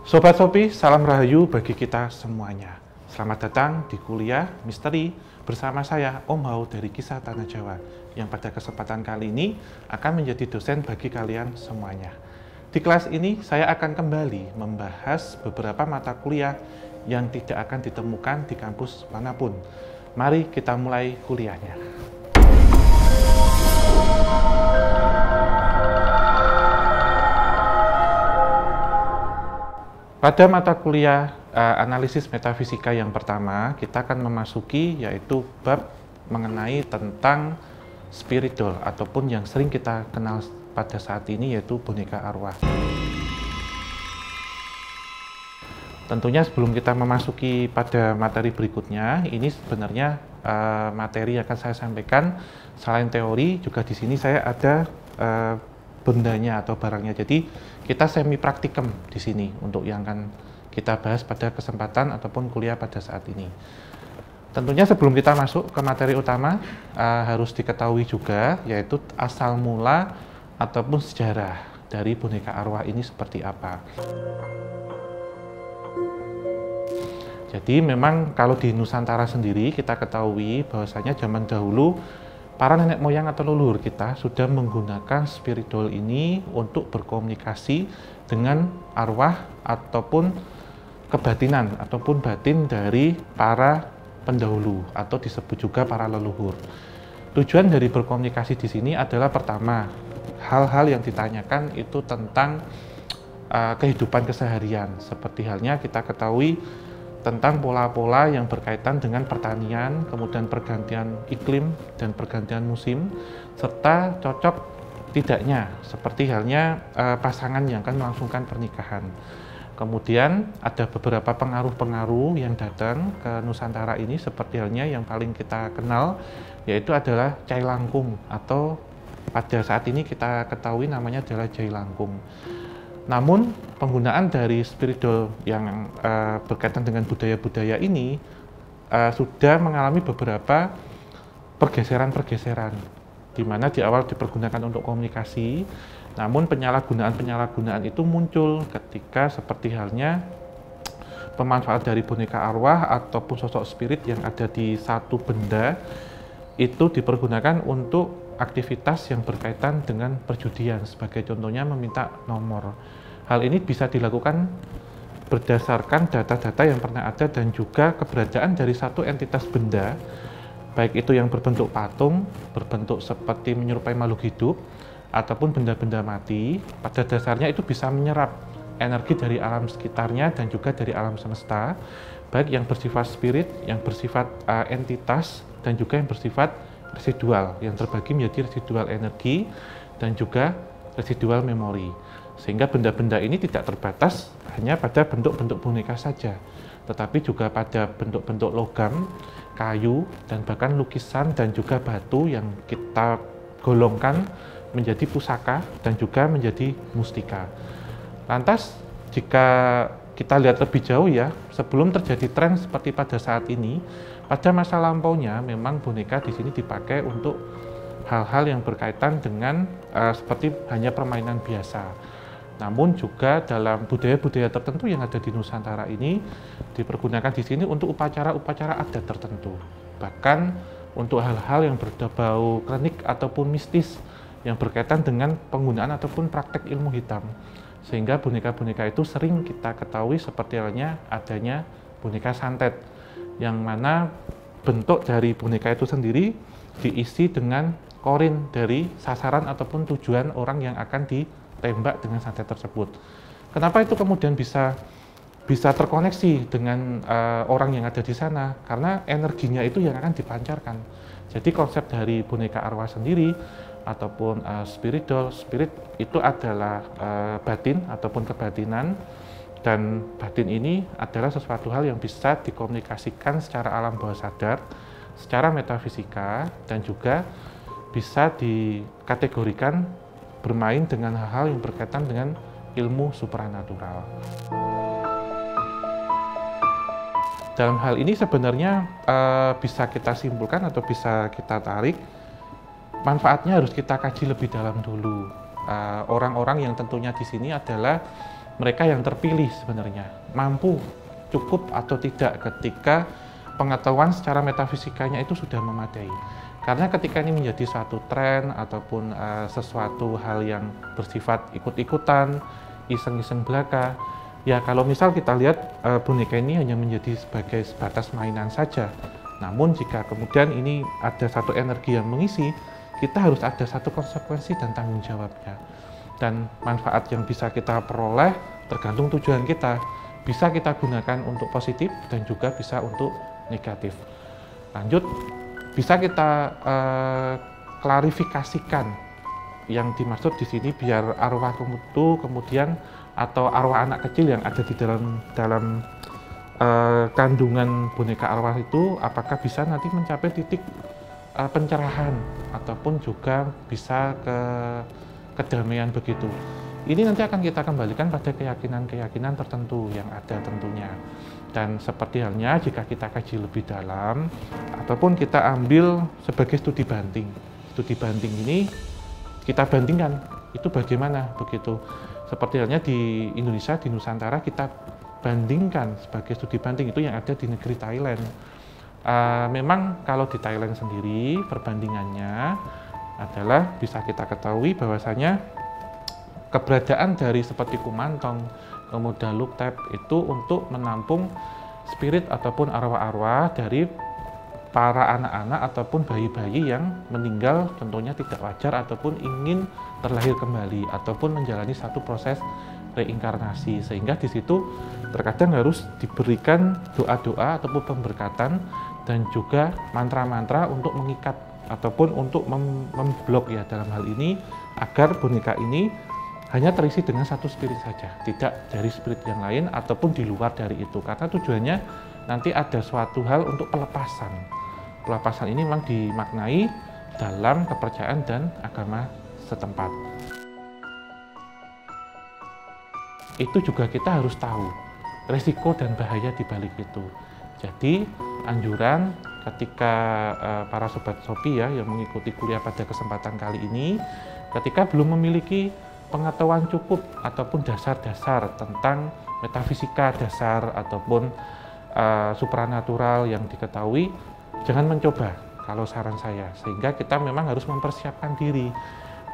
Sobat Sopi, salam rahayu bagi kita semuanya. Selamat datang di kuliah misteri bersama saya Om Hao dari Kisah Tanah Jawa yang pada kesempatan kali ini akan menjadi dosen bagi kalian semuanya. Di kelas ini saya akan kembali membahas beberapa mata kuliah yang tidak akan ditemukan di kampus manapun. Mari kita mulai kuliahnya. Pada mata kuliah analisis metafisika yang pertama, kita akan memasuki yaitu bab mengenai tentang spirit doll ataupun yang sering kita kenal pada saat ini yaitu boneka arwah. Tentunya sebelum kita memasuki pada materi berikutnya, ini sebenarnya materi yang akan saya sampaikan selain teori juga di sini saya ada bendanya atau barangnya. Jadi kita semi praktikum di sini untuk yang akan kita bahas pada kesempatan ataupun kuliah pada saat ini. Tentunya sebelum kita masuk ke materi utama harus diketahui juga yaitu asal mula ataupun sejarah dari boneka arwah ini seperti apa. Jadi memang kalau di Nusantara sendiri kita ketahui bahwasanya zaman dahulu para nenek moyang atau leluhur kita sudah menggunakan spirit doll ini untuk berkomunikasi dengan arwah ataupun kebatinan ataupun batin dari para pendahulu atau disebut juga para leluhur. Tujuan dari berkomunikasi di sini adalah pertama, hal-hal yang ditanyakan itu tentang kehidupan keseharian. Seperti halnya kita ketahui tentang pola-pola yang berkaitan dengan pertanian, kemudian pergantian iklim dan pergantian musim, serta cocok tidaknya, seperti halnya pasangan yang akan melangsungkan pernikahan. Kemudian ada beberapa pengaruh-pengaruh yang datang ke Nusantara ini, seperti halnya yang paling kita kenal, yaitu adalah cai langkung, atau pada saat ini kita ketahui namanya adalah jai langkung. Namun penggunaan dari spirit doll yang berkaitan dengan budaya-budaya ini sudah mengalami beberapa pergeseran-pergeseran, di mana di awal dipergunakan untuk komunikasi, namun penyalahgunaan itu muncul ketika seperti halnya pemanfaat dari boneka arwah ataupun sosok spirit yang ada di satu benda itu dipergunakan untuk aktivitas yang berkaitan dengan perjudian, sebagai contohnya meminta nomor. Hal ini bisa dilakukan berdasarkan data-data yang pernah ada dan juga keberadaan dari satu entitas benda, baik itu yang berbentuk patung, berbentuk seperti menyerupai makhluk hidup, ataupun benda-benda mati. Pada dasarnya itu bisa menyerap energi dari alam sekitarnya dan juga dari alam semesta, baik yang bersifat spirit, yang bersifat entitas, dan juga yang bersifat residual, yang terbagi menjadi residual energi dan juga residual memori. Sehingga benda-benda ini tidak terbatas hanya pada bentuk-bentuk boneka saja, tetapi juga pada bentuk-bentuk logam, kayu, dan bahkan lukisan dan juga batu yang kita golongkan menjadi pusaka dan juga menjadi mustika. Lantas jika kita lihat lebih jauh ya, sebelum terjadi tren seperti pada saat ini, pada masa lampaunya memang boneka di sini dipakai untuk hal-hal yang berkaitan dengan seperti hanya permainan biasa. Namun juga dalam budaya-budaya tertentu yang ada di Nusantara ini dipergunakan di sini untuk upacara-upacara adat tertentu. Bahkan untuk hal-hal yang berbau klinik ataupun mistis yang berkaitan dengan penggunaan ataupun praktek ilmu hitam. Sehingga boneka-boneka itu sering kita ketahui seperti halnya adanya boneka santet, yang mana bentuk dari boneka itu sendiri diisi dengan korin dari sasaran ataupun tujuan orang yang akan ditembak dengan santet tersebut. Kenapa itu kemudian bisa terkoneksi dengan orang yang ada di sana? Karena energinya itu yang akan dipancarkan. Jadi konsep dari boneka arwah sendiri ataupun spirit doll, spirit itu adalah batin ataupun kebatinan, dan batin ini adalah sesuatu hal yang bisa dikomunikasikan secara alam bawah sadar, secara metafisika, dan juga bisa dikategorikan bermain dengan hal-hal yang berkaitan dengan ilmu supranatural. Dalam hal ini sebenarnya bisa kita simpulkan atau bisa kita tarik, manfaatnya harus kita kaji lebih dalam dulu. Orang-orang yang tentunya di sini adalah mereka yang terpilih sebenarnya mampu cukup atau tidak ketika pengetahuan secara metafisikanya itu sudah memadai. Karena ketika ini menjadi suatu tren ataupun sesuatu hal yang bersifat ikut-ikutan, iseng-iseng belaka, ya kalau misal kita lihat boneka ini hanya menjadi sebagai sebatas mainan saja. Namun jika kemudian ini ada satu energi yang mengisi, kita harus ada satu konsekuensi dan tanggung jawabnya. Dan manfaat yang bisa kita peroleh tergantung tujuan kita. Bisa kita gunakan untuk positif dan juga bisa untuk negatif. Lanjut, bisa kita klarifikasikan yang dimaksud di sini biar arwah kemudian kemudian atau arwah anak kecil yang ada di dalam kandungan boneka arwah itu apakah bisa nanti mencapai titik pencerahan ataupun juga bisa ke kedamaian begitu. Ini nanti akan kita kembalikan pada keyakinan-keyakinan tertentu yang ada tentunya. Dan seperti halnya jika kita kaji lebih dalam ataupun kita ambil sebagai studi banding. Studi banding ini kita bandingkan itu bagaimana begitu. Seperti halnya di Indonesia, di Nusantara kita bandingkan sebagai studi banding itu yang ada di negeri Thailand. Memang kalau di Thailand sendiri perbandingannya adalah bisa kita ketahui bahwasanya keberadaan dari seperti kumantong, kemudian luktep itu untuk menampung spirit ataupun arwah-arwah dari para anak-anak ataupun bayi-bayi yang meninggal tentunya tidak wajar ataupun ingin terlahir kembali ataupun menjalani satu proses reinkarnasi, sehingga di situ terkadang harus diberikan doa-doa ataupun pemberkatan dan juga mantra-mantra untuk mengikat ataupun untuk memblok ya dalam hal ini agar boneka ini hanya terisi dengan satu spirit saja, tidak dari spirit yang lain ataupun di luar dari itu, karena tujuannya nanti ada suatu hal untuk pelepasan. Pelepasan ini memang dimaknai dalam kepercayaan dan agama setempat. Itu juga kita harus tahu resiko dan bahaya di balik itu. Jadi anjuran ketika para sobat Sopi ya yang mengikuti kuliah pada kesempatan kali ini, ketika belum memiliki pengetahuan cukup ataupun dasar-dasar tentang metafisika dasar ataupun supranatural yang diketahui, jangan mencoba kalau saran saya, sehingga kita memang harus mempersiapkan diri.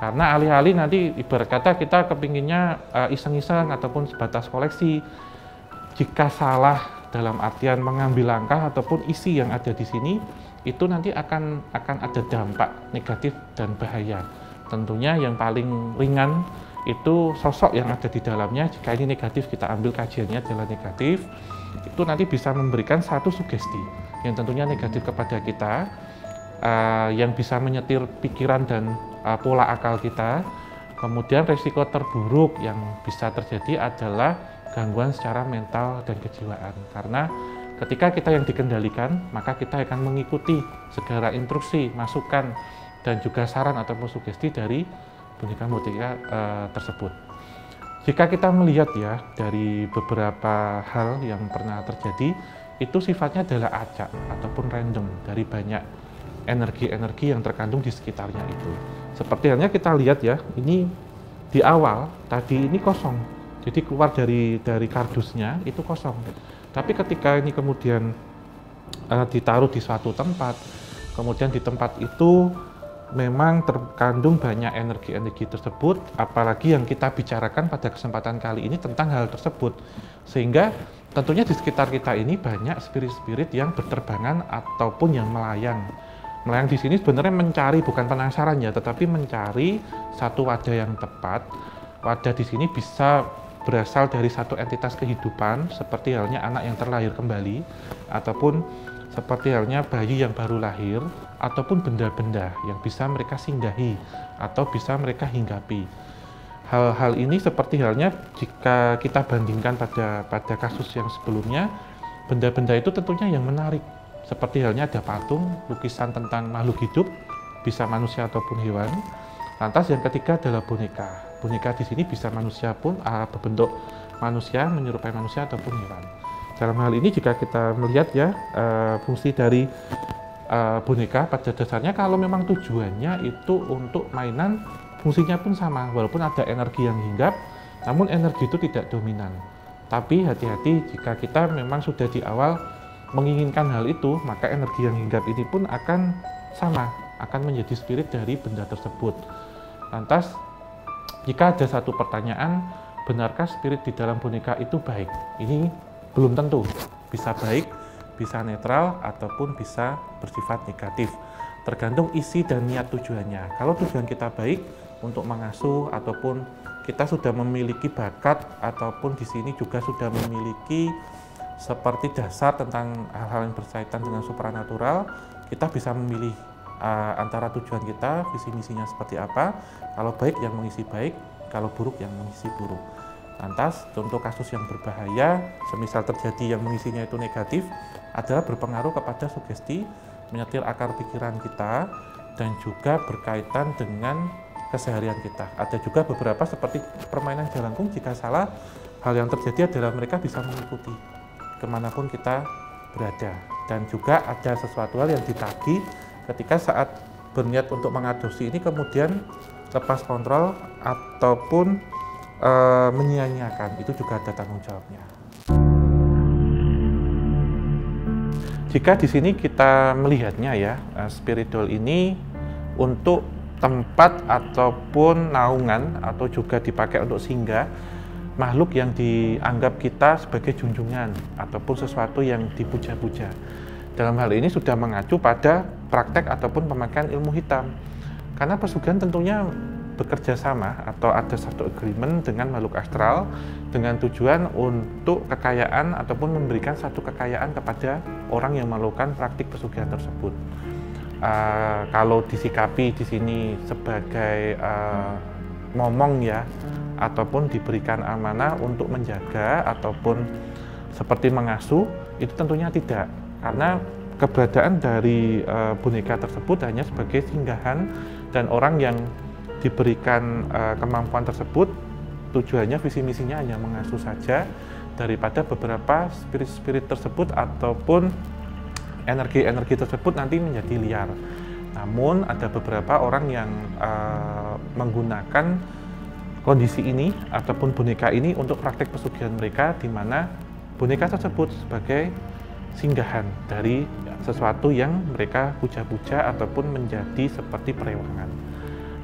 Karena alih-alih nanti ibarat kata kita kepinginnya iseng-iseng ataupun sebatas koleksi, jika salah dalam artian mengambil langkah ataupun isi yang ada di sini, itu nanti akan ada dampak negatif dan bahaya. Tentunya yang paling ringan itu sosok yang ada di dalamnya. Jika ini negatif, kita ambil kajiannya adalah negatif, itu nanti bisa memberikan satu sugesti yang tentunya negatif kepada kita, yang bisa menyetir pikiran dan pola akal kita. Kemudian resiko terburuk yang bisa terjadi adalah gangguan secara mental dan kejiwaan, karena ketika kita yang dikendalikan, maka kita akan mengikuti segala instruksi, masukan, dan juga saran ataupun sugesti dari boneka-boneka tersebut. Jika kita melihat ya dari beberapa hal yang pernah terjadi, itu sifatnya adalah acak ataupun random dari banyak energi-energi yang terkandung di sekitarnya itu. Seperti halnya kita lihat ya, ini di awal tadi ini kosong. Jadi keluar dari kardusnya itu kosong. Tapi ketika ini kemudian ditaruh di suatu tempat, kemudian di tempat itu memang terkandung banyak energi-energi tersebut, apalagi yang kita bicarakan pada kesempatan kali ini tentang hal tersebut. Sehingga tentunya di sekitar kita ini banyak spirit-spirit yang berterbangan ataupun yang melayang. Melayang di sini sebenarnya mencari, bukan penasaran ya, tetapi mencari satu wadah yang tepat. Wadah di sini bisa berasal dari satu entitas kehidupan, seperti halnya anak yang terlahir kembali, ataupun seperti halnya bayi yang baru lahir, ataupun benda-benda yang bisa mereka singgahi atau bisa mereka hinggapi. Hal-hal ini seperti halnya jika kita bandingkan pada kasus yang sebelumnya, benda-benda itu tentunya yang menarik. Seperti halnya ada patung, lukisan tentang makhluk hidup, bisa manusia ataupun hewan. Lantas yang ketiga adalah boneka. Boneka di sini bisa manusia pun berbentuk manusia, menyerupai manusia ataupun hewan. Dalam hal ini jika kita melihat ya fungsi dari boneka pada dasarnya, kalau memang tujuannya itu untuk mainan, fungsinya pun sama. Walaupun ada energi yang hinggap, Namun energi itu tidak dominan. Tapi hati-hati jika kita memang sudah di awal menginginkan hal itu, maka energi yang hinggap ini pun akan sama, akan menjadi spirit dari benda tersebut. Lantas, jika ada satu pertanyaan, benarkah spirit di dalam boneka itu baik? Ini belum tentu, bisa baik, bisa netral, ataupun bisa bersifat negatif. Tergantung isi dan niat tujuannya. Kalau tujuan kita baik untuk mengasuh, ataupun kita sudah memiliki bakat, ataupun di sini juga sudah memiliki seperti dasar tentang hal-hal yang berkaitan dengan supranatural, kita bisa memilih antara tujuan kita, visi misinya seperti apa. Kalau baik yang mengisi baik, kalau buruk yang mengisi buruk. Lantas contoh kasus yang berbahaya, semisal terjadi yang mengisinya itu negatif, adalah berpengaruh kepada sugesti, menyetir akar pikiran kita, dan juga berkaitan dengan keseharian kita. Ada juga beberapa seperti permainan jalangkung, jika salah, hal yang terjadi adalah mereka bisa mengikuti kemanapun kita berada. Dan juga ada sesuatu hal yang ditagih ketika saat berniat untuk mengadopsi ini kemudian lepas kontrol ataupun menyia-nyiakan, itu juga ada tanggung jawabnya. Jika di sini kita melihatnya ya, spiritual ini untuk tempat ataupun naungan atau juga dipakai untuk singgah makhluk yang dianggap kita sebagai junjungan ataupun sesuatu yang dipuja-puja. Dalam hal ini sudah mengacu pada praktek ataupun pemakaian ilmu hitam. Karena pesugihan tentunya bekerja sama atau ada satu agreement dengan makhluk astral dengan tujuan untuk kekayaan ataupun memberikan satu kekayaan kepada orang yang melakukan praktik pesugihan tersebut. Kalau disikapi di sini sebagai momong ya, ataupun diberikan amanah untuk menjaga ataupun seperti mengasuh, itu tentunya tidak, karena keberadaan dari boneka tersebut hanya sebagai singgahan, dan orang yang diberikan kemampuan tersebut tujuannya visi misinya hanya mengasuh saja, daripada beberapa spirit-spirit tersebut ataupun energi-energi tersebut nanti menjadi liar. Namun ada beberapa orang yang menggunakan kondisi ini ataupun boneka ini untuk praktek pesugihan mereka, di mana boneka tersebut sebagai singgahan dari sesuatu yang mereka puja-puja ataupun menjadi seperti perewangan.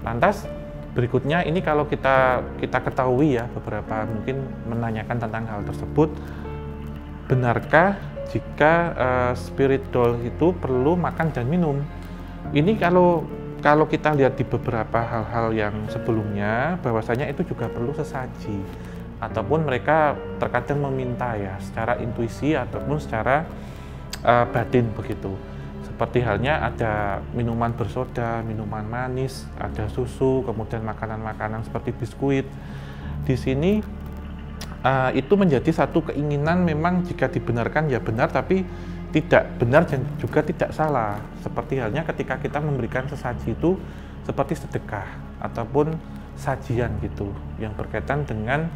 Lantas berikutnya ini kalau kita ketahui ya, beberapa mungkin menanyakan tentang hal tersebut, benarkah jika spirit doll itu perlu makan dan minum? Ini kalau kita lihat di beberapa hal-hal yang sebelumnya, bahwasanya itu juga perlu sesaji, ataupun mereka terkadang meminta ya secara intuisi ataupun secara batin begitu. Seperti halnya ada minuman bersoda, minuman manis, ada susu, kemudian makanan-makanan seperti biskuit. Di sini itu menjadi satu keinginan, memang jika dibenarkan ya benar, tapi tidak benar dan juga tidak salah. Seperti halnya ketika kita memberikan sesaji itu seperti sedekah ataupun sajian gitu, yang berkaitan dengan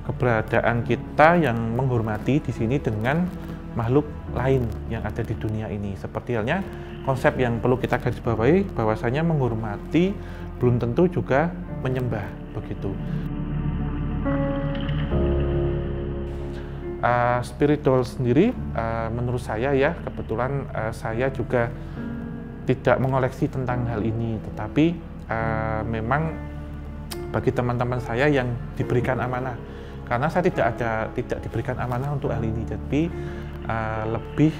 keberadaan kita yang menghormati di sini dengan makhluk lain yang ada di dunia ini. Seperti halnya konsep yang perlu kita garis bawahi, bahwasanya menghormati belum tentu juga menyembah begitu. Spiritual sendiri menurut saya ya, kebetulan saya juga tidak mengoleksi tentang hal ini, tetapi memang bagi teman-teman saya yang diberikan amanah, karena saya tidak diberikan amanah untuk hal ini, tapi lebih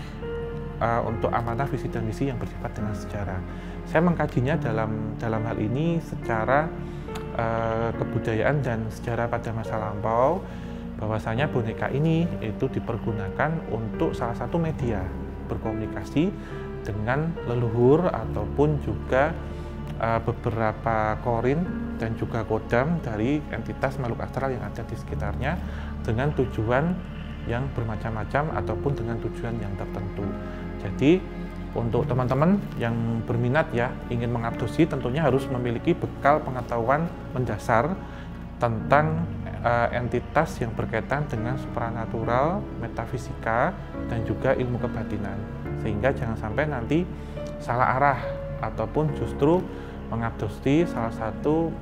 untuk amanah visi dan misi yang bersifat dengan sejarah. Saya mengkajinya dalam hal ini secara kebudayaan dan sejarah pada masa lampau, bahwasanya boneka ini itu dipergunakan untuk salah satu media berkomunikasi dengan leluhur ataupun juga beberapa korin dan juga kodam dari entitas makhluk astral yang ada di sekitarnya, dengan tujuan yang bermacam-macam ataupun dengan tujuan yang tertentu. Jadi untuk teman-teman yang berminat ya, ingin mengadopsi, tentunya harus memiliki bekal pengetahuan mendasar tentang entitas yang berkaitan dengan supranatural, metafisika, dan juga ilmu kebatinan, sehingga jangan sampai nanti salah arah ataupun justru mengadopsi salah satu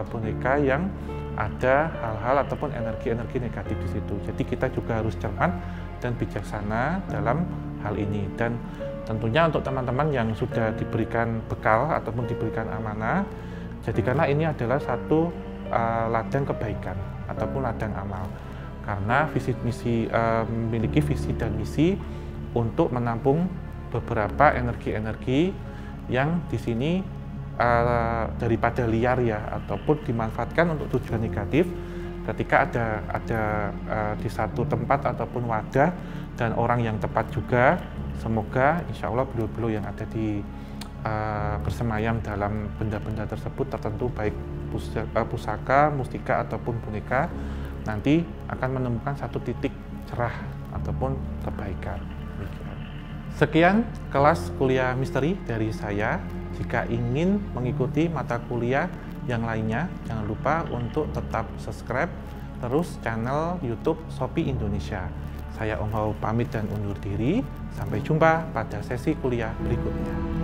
boneka yang ada hal-hal ataupun energi-energi negatif di situ. Jadi kita juga harus cermat dan bijaksana dalam hal ini. Dan tentunya untuk teman-teman yang sudah diberikan bekal ataupun diberikan amanah, jadikanlah ini adalah satu ladang kebaikan ataupun ladang amal. Karena visi misi memiliki visi dan misi untuk menampung beberapa energi-energi yang di sini daripada liar ya, ataupun dimanfaatkan untuk tujuan negatif. Ketika ada di satu tempat ataupun wadah dan orang yang tepat juga, semoga insya Allah beliau-beliau yang ada di bersemayam dalam benda-benda tersebut tertentu, baik pusaka, mustika ataupun boneka, nanti akan menemukan satu titik cerah ataupun kebaikan. Sekian kelas kuliah misteri dari saya. Jika ingin mengikuti mata kuliah yang lainnya, jangan lupa untuk tetap subscribe terus channel YouTube Shopee Indonesia. Saya Om Hao pamit dan undur diri. Sampai jumpa pada sesi kuliah berikutnya.